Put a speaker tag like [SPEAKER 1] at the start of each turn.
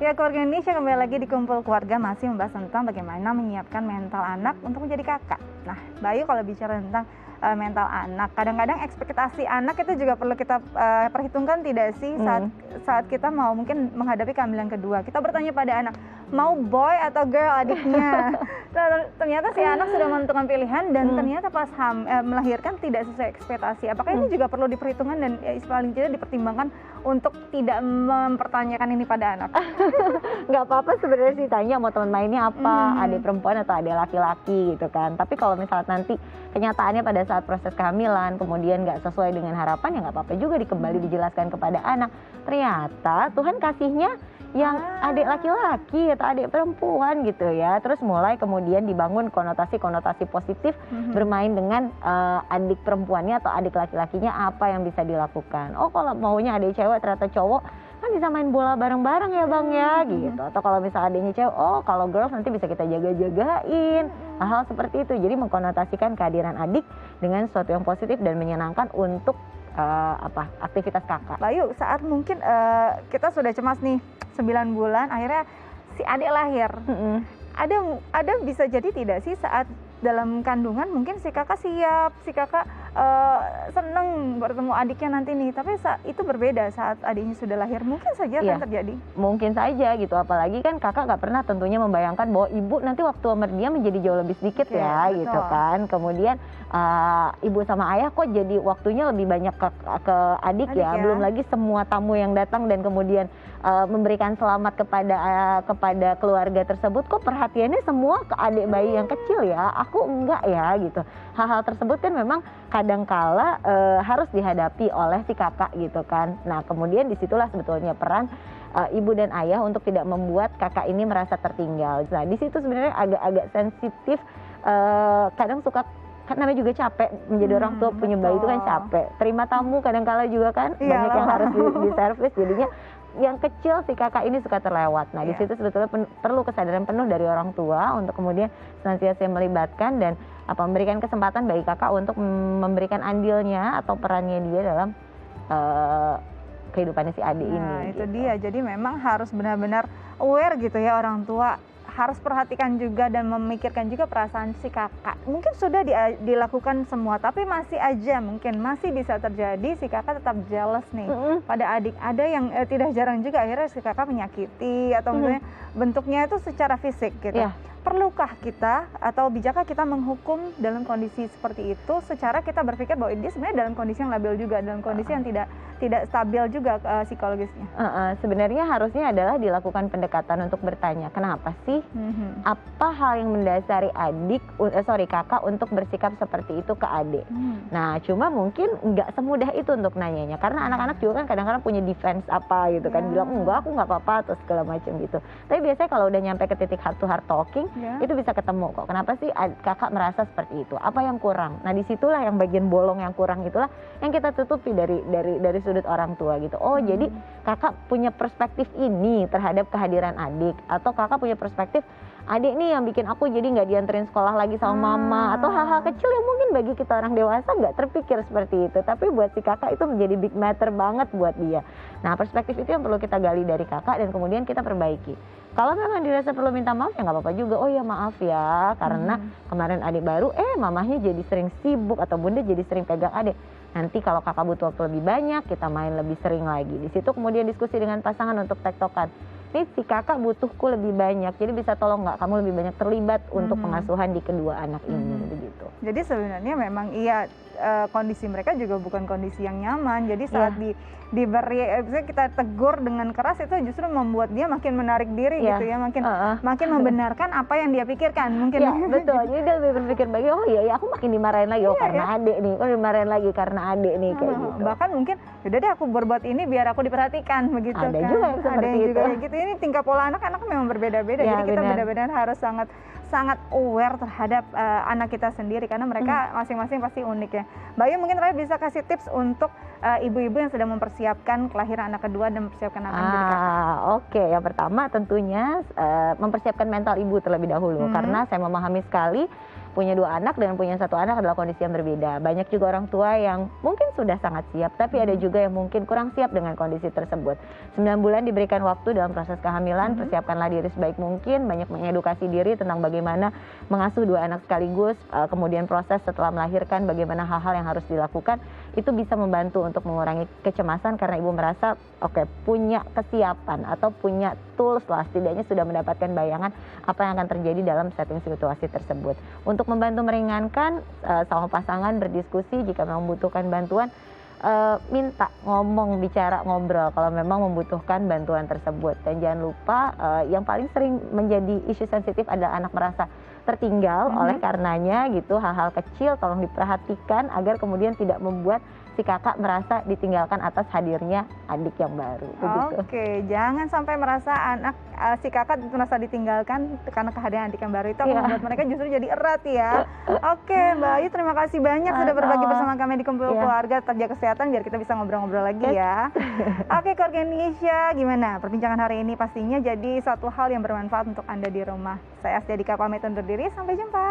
[SPEAKER 1] Ya, keluarga Indonesia kembali lagi di Kumpul Keluarga masih membahas tentang bagaimana menyiapkan mental anak untuk menjadi kakak. Nah, Bayu kalau bicara tentang mental anak, kadang-kadang ekspektasi anak itu juga perlu kita perhitungkan tidak sih saat kita mau mungkin menghadapi kehamilan kedua. Kita bertanya pada anak, mau boy atau girl adiknya. Ternyata si anak sudah menentukan pilihan dan ternyata pas melahirkan tidak sesuai ekspektasi. Apakah ini juga perlu diperhitungkan dan paling tidak dipertimbangkan untuk tidak mempertanyakan ini pada anak?
[SPEAKER 2] Nggak apa-apa sebenarnya sih tanya mau teman mainnya apa, adik perempuan atau adik laki-laki gitu kan. Tapi kalau misalnya nanti kenyataannya pada saat proses kehamilan kemudian nggak sesuai dengan harapan, ya nggak apa-apa juga kembali dijelaskan kepada anak. Ternyata Tuhan kasihnya yang adik laki-laki atau adik perempuan gitu ya. Terus mulai kemudian dibangun konotasi-konotasi positif bermain dengan adik perempuannya atau adik laki-lakinya apa yang bisa dilakukan. Oh, kalau maunya adik cewek ternyata cowok kan bisa main bola bareng-bareng ya bang ya gitu. Atau kalau misalnya adiknya cewek, oh kalau girls nanti bisa kita jaga-jagain. Hal-hal seperti itu. Jadi mengkonotasikan kehadiran adik dengan sesuatu yang positif dan menyenangkan untuk aktivitas kakak.
[SPEAKER 1] Bayu, saat mungkin kita sudah cemas nih 9 bulan, akhirnya si adik lahir. Ada bisa jadi tidak sih saat dalam kandungan mungkin si kakak siap, si kakak seneng bertemu adiknya nanti nih, tapi itu berbeda saat adiknya sudah lahir, mungkin saja akan terjadi.
[SPEAKER 2] Mungkin saja gitu, apalagi kan kakak nggak pernah tentunya membayangkan bahwa ibu nanti waktu umur dia menjadi jauh lebih sedikit gitu kan. Kemudian ibu sama ayah kok jadi waktunya lebih banyak ke adik ya, belum lagi semua tamu yang datang dan kemudian memberikan selamat kepada keluarga tersebut, kok perhatiannya semua ke adik bayi yang kecil ya, aku enggak ya gitu. Hal-hal tersebut kan memang kadangkala harus dihadapi oleh si kakak gitu kan. Nah kemudian disitulah sebetulnya peran ibu dan ayah untuk tidak membuat kakak ini merasa tertinggal. Nah di situ sebenarnya agak-agak sensitif, kadang suka kan namanya juga capek menjadi orang tua punya bayi itu kan capek. Terima tamu kadangkala juga kan banyak yang harus diservis, jadinya yang kecil si kakak ini suka terlewat. Nah di situ sebetulnya perlu kesadaran penuh dari orang tua untuk kemudian senantiasa melibatkan dan memberikan kesempatan bagi kakak untuk memberikan andilnya atau perannya dia dalam kehidupannya si adik ini.
[SPEAKER 1] Nah itu dia, jadi memang harus benar-benar aware gitu ya orang tua, harus perhatikan juga dan memikirkan juga perasaan si kakak. Mungkin sudah dilakukan semua, tapi masih aja mungkin masih bisa terjadi si kakak tetap jealous nih pada adik. Ada yang tidak jarang juga akhirnya si kakak menyakiti atau misalnya bentuknya itu secara fisik gitu. Perlukah kita atau bijakkah kita menghukum dalam kondisi seperti itu secara kita berpikir bahwa dia sebenarnya dalam kondisi yang labil juga, dalam kondisi yang tidak stabil juga psikologisnya?
[SPEAKER 2] Sebenarnya harusnya adalah dilakukan pendekatan untuk bertanya, kenapa sih? Apa hal yang mendasari kakak untuk bersikap seperti itu ke adik? Nah cuma mungkin nggak semudah itu untuk nanyanya, karena anak-anak juga kan kadang-kadang punya defense apa gitu kan, bilang enggak aku nggak apa-apa atau segala macam gitu. Tapi biasanya kalau udah nyampe ke titik heart to heart talking, itu bisa ketemu kok. Kenapa sih kakak merasa seperti itu? Apa yang kurang? Nah disitulah yang bagian bolong yang kurang itulah yang kita tutupi dari sudut orang tua gitu. Oh jadi kakak punya perspektif ini terhadap kehadiran adik, atau kakak punya perspektif adik nih yang bikin aku jadi nggak dianterin sekolah lagi sama mama, atau hal-hal kecil yang mungkin bagi kita orang dewasa nggak terpikir seperti itu, tapi buat si kakak itu menjadi big matter banget buat dia. Nah perspektif itu yang perlu kita gali dari kakak dan kemudian kita perbaiki. Kalau memang dirasa perlu minta maaf ya nggak apa-apa juga. Oh ya maaf ya karena kemarin adik baru mamahnya jadi sering sibuk atau bunda jadi sering pegang adik. Nanti kalau kakak butuh waktu lebih banyak kita main lebih sering lagi. Di situ kemudian diskusi dengan pasangan untuk tektokan. Nih si kakak butuhku lebih banyak, jadi bisa tolong nggak kamu lebih banyak terlibat untuk pengasuhan di kedua anak ini begitu.
[SPEAKER 1] Jadi sebenarnya memang kondisi mereka juga bukan kondisi yang nyaman. Jadi saat diberi kita tegur dengan keras itu justru membuat dia makin menarik diri gitu ya, makin membenarkan apa yang dia pikirkan mungkin.
[SPEAKER 2] Betul. Jadi dia lebih berpikir bagi aku makin dimarahin lagi karena adik nih, dimarahin lagi karena adik nih kayak gitu.
[SPEAKER 1] Bahkan mungkin yaudah deh aku berbuat ini biar aku diperhatikan begitu.
[SPEAKER 2] Ada juga yang seperti itu.
[SPEAKER 1] Juga gitu. Ini tingkah pola anak-anak memang berbeda-beda. Jadi kita benar-benar harus sangat aware terhadap anak kita sendiri karena mereka masing-masing pasti unik ya. Bayu mungkin terakhir bisa kasih tips untuk ibu-ibu yang sedang mempersiapkan kelahiran anak kedua dan mempersiapkan anak menjadi kakak.
[SPEAKER 2] Oke, yang pertama tentunya mempersiapkan mental ibu terlebih dahulu karena saya memahami sekali punya 2 anak dengan punya 1 anak adalah kondisi yang berbeda. Banyak juga orang tua yang mungkin sudah sangat siap, tapi ada juga yang mungkin kurang siap dengan kondisi tersebut. 9 bulan diberikan waktu dalam proses kehamilan, persiapkanlah diri sebaik mungkin, banyak mengedukasi diri tentang bagaimana mengasuh 2 anak sekaligus, kemudian proses setelah melahirkan, bagaimana hal-hal yang harus dilakukan, itu bisa membantu untuk mengurangi kecemasan karena ibu merasa oke, punya kesiapan atau punya tools lah, setidaknya sudah mendapatkan bayangan apa yang akan terjadi dalam setting situasi tersebut. Untuk membantu meringankan, sama pasangan berdiskusi jika memang membutuhkan bantuan, minta ngomong, bicara, ngobrol kalau memang membutuhkan bantuan tersebut. Dan jangan lupa yang paling sering menjadi isu sensitif adalah anak merasa tertinggal, oleh karenanya gitu hal-hal kecil tolong diperhatikan agar kemudian tidak membuat si kakak merasa ditinggalkan atas hadirnya adik yang baru.
[SPEAKER 1] Oke, jangan sampai merasa anak si kakak merasa ditinggalkan karena kehadiran adik yang baru itu akan membuat mereka justru jadi erat ya. Oke, Mbak Ayu, terima kasih banyak sudah berbagi bersama kami di Kumpul Keluarga. Tetap jaga kesehatan biar kita bisa ngobrol-ngobrol lagi ya. Oke, keluarga Indonesia, gimana perbincangan hari ini? Pastinya jadi satu hal yang bermanfaat untuk Anda di rumah. Saya Astia Dika pamit undur diri, sampai jumpa.